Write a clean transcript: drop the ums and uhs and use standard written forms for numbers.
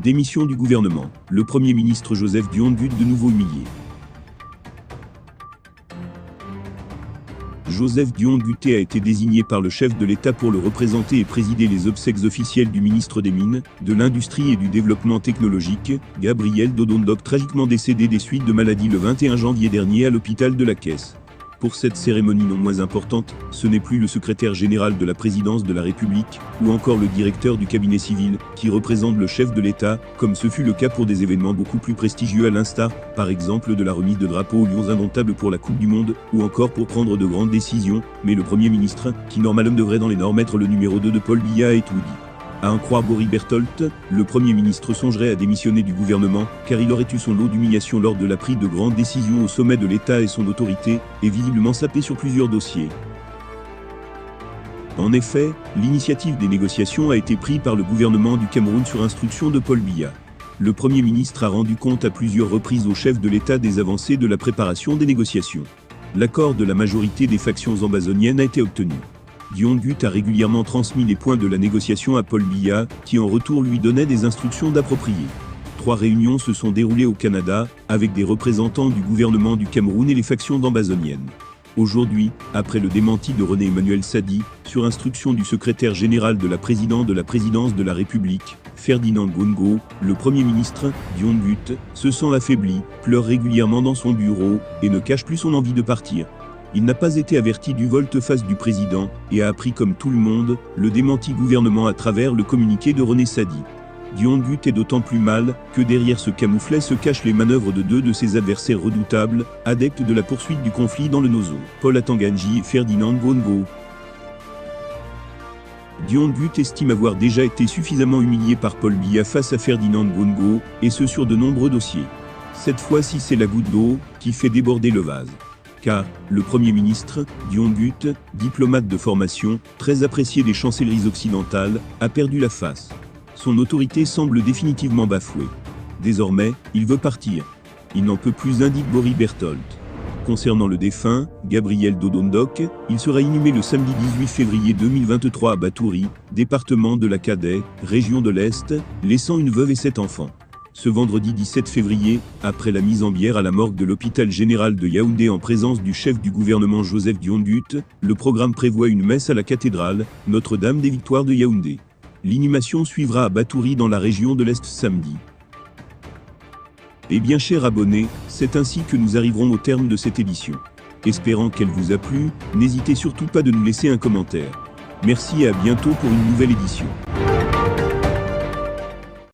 Démission du gouvernement. Le Premier ministre Joseph Dion-Gut de nouveau humilié. Joseph Dion-Gut a été désigné par le chef de l'État pour le représenter et présider les obsèques officielles du ministre des Mines, de l'Industrie et du Développement technologique, Gabriel Dodon-Dock, tragiquement décédé des suites de maladie le 21 janvier dernier à l'hôpital de la Caisse. Pour cette cérémonie non moins importante, ce n'est plus le secrétaire général de la présidence de la République, ou encore le directeur du cabinet civil, qui représente le chef de l'État, comme ce fut le cas pour des événements beaucoup plus prestigieux à l'instar, par exemple de la remise de drapeaux aux Lions indomptables pour la Coupe du Monde, ou encore pour prendre de grandes décisions, mais le Premier ministre, qui normalement devrait dans les normes être le numéro 2 de Paul Biya, est tout dit. À en croire Boris Bertolt, le Premier ministre songerait à démissionner du gouvernement, car il aurait eu son lot d'humiliation lors de la prise de grandes décisions au sommet de l'État et son autorité, est visiblement sapé sur plusieurs dossiers. En effet, l'initiative des négociations a été prise par le gouvernement du Cameroun sur instruction de Paul Biya. Le Premier ministre a rendu compte à plusieurs reprises au chef de l'État des avancées de la préparation des négociations. L'accord de la majorité des factions ambazoniennes a été obtenu. Dion-Gut a régulièrement transmis les points de la négociation à Paul Biya, qui en retour lui donnait des instructions d'approprier. 3 réunions se sont déroulées au Canada, avec des représentants du gouvernement du Cameroun et les factions ambazoniennes. Aujourd'hui, après le démenti de René Emmanuel Sadi, sur instruction du secrétaire général de la présidence de la République, Ferdinand Gongo, le Premier ministre, Dion-Gut, se sent affaibli, pleure régulièrement dans son bureau, et ne cache plus son envie de partir. Il n'a pas été averti du volte-face du président, et a appris comme tout le monde, le démenti gouvernement à travers le communiqué de René Sadi. Dion-Gut est d'autant plus mal, que derrière ce camouflet se cachent les manœuvres de 2 de ses adversaires redoutables, adeptes de la poursuite du conflit dans le Nozo, Paul Atanganji et Ferdinand Gongo. Dion-Gut estime avoir déjà été suffisamment humilié par Paul Biya face à Ferdinand Gongo, et ce sur de nombreux dossiers. Cette fois-ci c'est la goutte d'eau, qui fait déborder le vase. Car, le Premier ministre, Dion-Gut, diplomate de formation, très apprécié des chancelleries occidentales, a perdu la face. Son autorité semble définitivement bafouée. Désormais, il veut partir. Il n'en peut plus, indique Boris Bertolt. Concernant le défunt, Gabriel Dodon-Dock, il sera inhumé le samedi 18 février 2023 à Batouri, département de la Kadai, région de l'Est, laissant une veuve et 7 enfants. Ce vendredi 17 février, après la mise en bière à la morgue de l'hôpital général de Yaoundé en présence du chef du gouvernement Joseph Dion-Gut, le programme prévoit une messe à la cathédrale Notre-Dame des Victoires de Yaoundé. L'inhumation suivra à Batouri dans la région de l'Est samedi. Eh bien chers abonnés, c'est ainsi que nous arriverons au terme de cette édition. Espérant qu'elle vous a plu, n'hésitez surtout pas de nous laisser un commentaire. Merci et à bientôt pour une nouvelle édition.